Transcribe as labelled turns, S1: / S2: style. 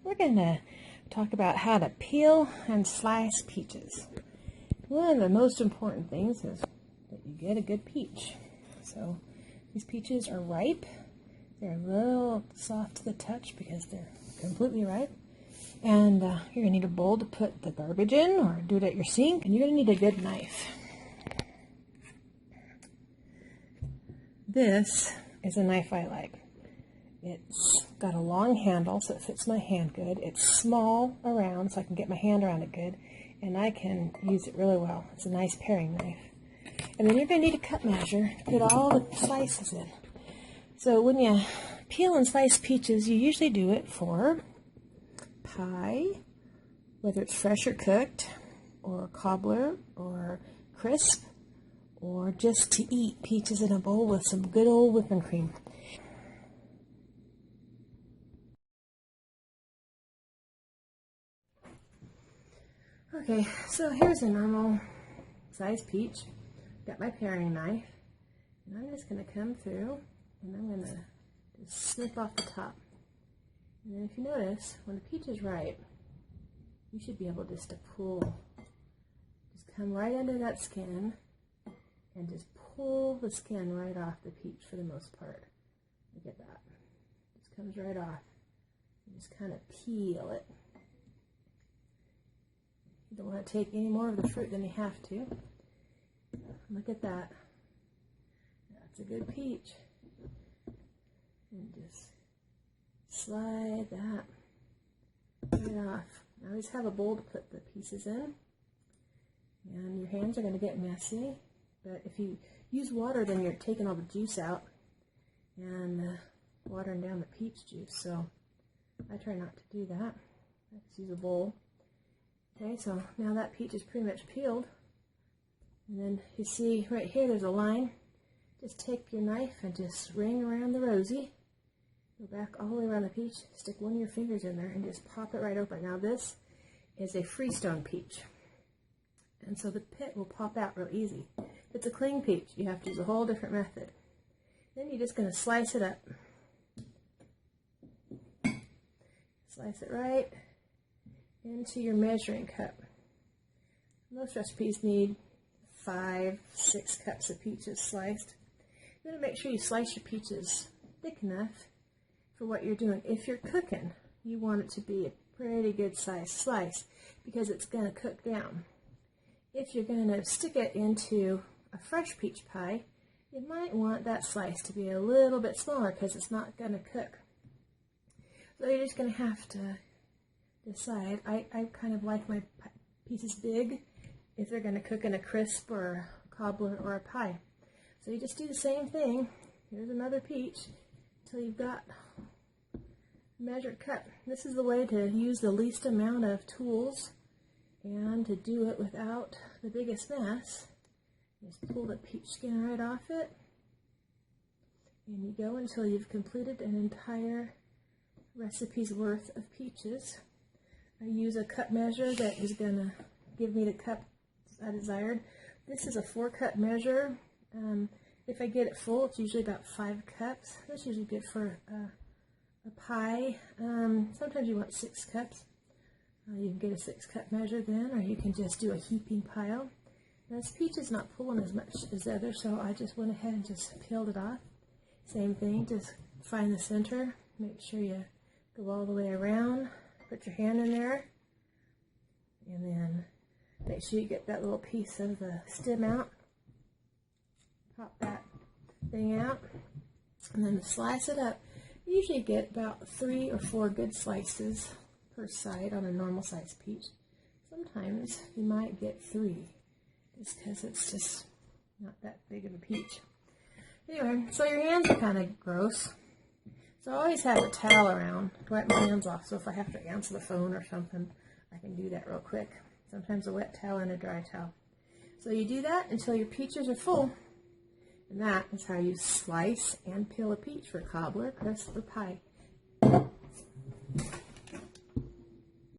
S1: we're going to talk about how to peel and slice peaches. One of the most important things is that you get a good peach. So these peaches are ripe. They're a little soft to the touch because they're completely ripe. And you're going to need a bowl to put the garbage in, or do it at your sink, and you're going to need a good knife. This is a knife I like. It's got a long handle so it fits my hand good. It's small around so I can get my hand around it good, and I can use it really well. It's a nice paring knife. And then you're going to need a cup measure to put all the slices in. So when you peel and slice peaches, you usually do it for pie, whether it's fresh or cooked, or cobbler, or crisp, or just to eat peaches in a bowl with some good old whipping cream. Okay, so here's a normal size peach. Got my paring knife, and I'm just going to come through, and I'm going to just snip off the top. And then if you notice, when the peach is ripe, you should be able just to pull, just come right under that skin, and just pull the skin right off the peach for the most part. Look at that. Just comes right off. You just kind of peel it. You don't want to take any more of the fruit than you have to. Look at that. That's a good peach. And just slide that right off. I always have a bowl to put the pieces in. And your hands are going to get messy. But if you use water, then you're taking all the juice out and watering down the peach juice. So I try not to do that. I just use a bowl. Okay, so now that peach is pretty much peeled. And then you see right here there's a line. Just take your knife and just ring around the rosy. Go back all the way around the peach. Stick one of your fingers in there and just pop it right open. Now this is a freestone peach. And so the pit will pop out real easy. If it's a cling peach, you have to use a whole different method. Then you're just going to slice it up. Slice it right into your measuring cup. Most recipes need 5-6 cups of peaches sliced. You want to make sure you slice your peaches thick enough for what you're doing. If you're cooking, you want it to be a pretty good size slice because it's going to cook down. If you're going to stick it into a fresh peach pie, you might want that slice to be a little bit smaller because it's not going to cook. So you're just going to have to decide. I kind of like my pieces big if they're going to cook in a crisp or a cobbler or a pie. So you just do the same thing. Here's another peach until you've got a measured cup. This is the way to use the least amount of tools and to do it without the biggest mess. Just pull the peach skin right off it, and you go until you've completed an entire recipe's worth of peaches. I use a cup measure that is going to give me the cup I desired. This is a 4-cup measure. If I get it full, it's usually about 5 cups. That's usually good for a pie. Sometimes you want 6 cups. You can get a 6-cup measure then, or you can just do a heaping pile. Now, this peach is not pulling as much as the other, so I just went ahead and just peeled it off. Same thing, just find the center. Make sure you go all the way around. Put your hand in there, and then make sure you get that little piece of the stem out. Pop that thing out, and then slice it up. You usually get about 3 or 4 good slices per side on a normal size peach. Sometimes you might get 3, just because it's just not that big of a peach. Anyway, so your hands are kind of gross. So I always have a towel around to wipe my hands off, so if I have to answer the phone or something, I can do that real quick. Sometimes a wet towel and a dry towel. So you do that until your peaches are full. And that is how you slice and peel a peach for cobbler, crisp, or pie.